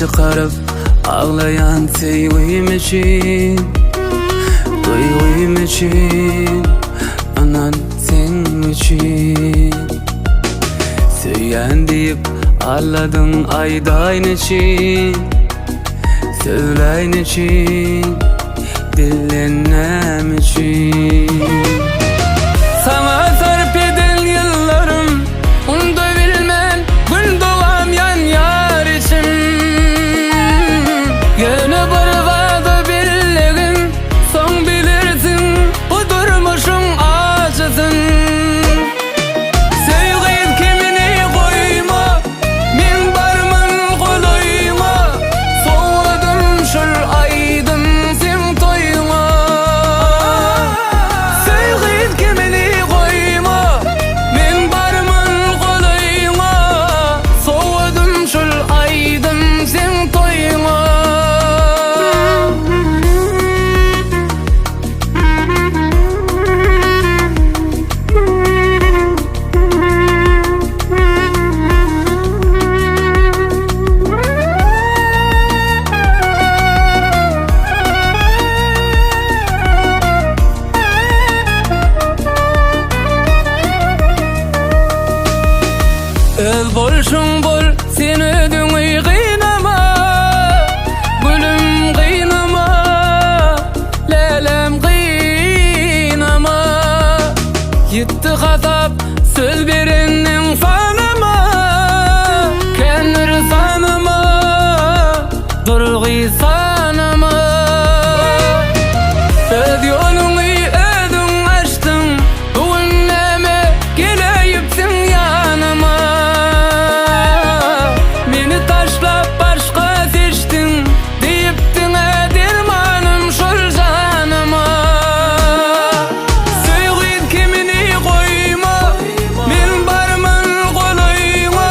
çıkarıp ağlayan sevgim için, duygum için, anan sen için. Söyleyen deyip ağladın aydayn için, söyleyin için, dillenmem için. Sana sarp eden yıllarım, onu da bilmem, gün doğam yan yar için. Gönü barvada birlegin, son bilirsin, bu durmuşun acısın. Sevgin kimini koyma, min barmın kolayma, soğudum şul aydın sen toyma. Sevgin kimini koyma, min barmın kolayma, soğudum şul aydın sen toyma. Öz bolşun bol, sen ödüňi gynama, gülüm gynama, lelem gynama. Gitti hatap söz berenniň sanama, kendir sanama, durgy sanama. Öz ýoluňy ödüň açdyň, bugün näme geleyipsiň ýanyma. Meni taşlap başga seçtin, diýipdiň dermanım şol janyma. Söýgün kimini koyma, men barmyn golayma,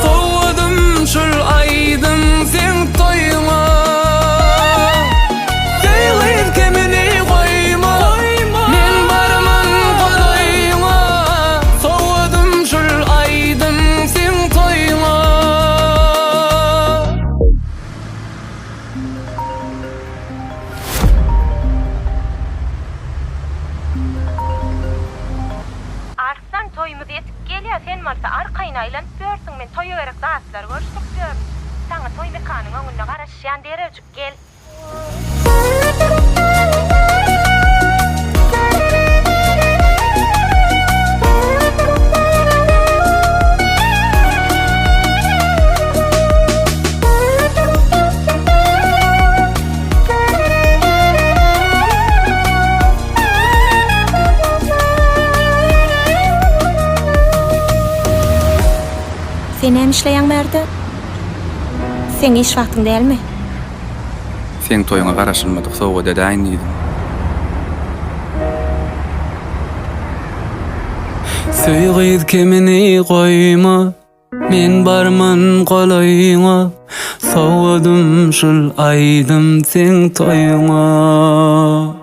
soğudum şol aydın sen toyma. Söýgün kimini koyma, men barmyn golayma, soğudum şol aydın sen toyma. Arslan toyumuz etip gelýär, sen malsa arkaýyna aýlanyp börsüň, men toýa gerek daatlar görüşdik diýerim. Saňa toý mekanyň öňünde garaşýan derejik gel. Sen hem işleýän berde? Sen iş wagtyň dälmi? Sen toyuna garaşylmadyk, soğuk ededaýyn diýdim. Söýgün kimini koyma, men barmyn golayma, soğudum şul aydym sen toyuna.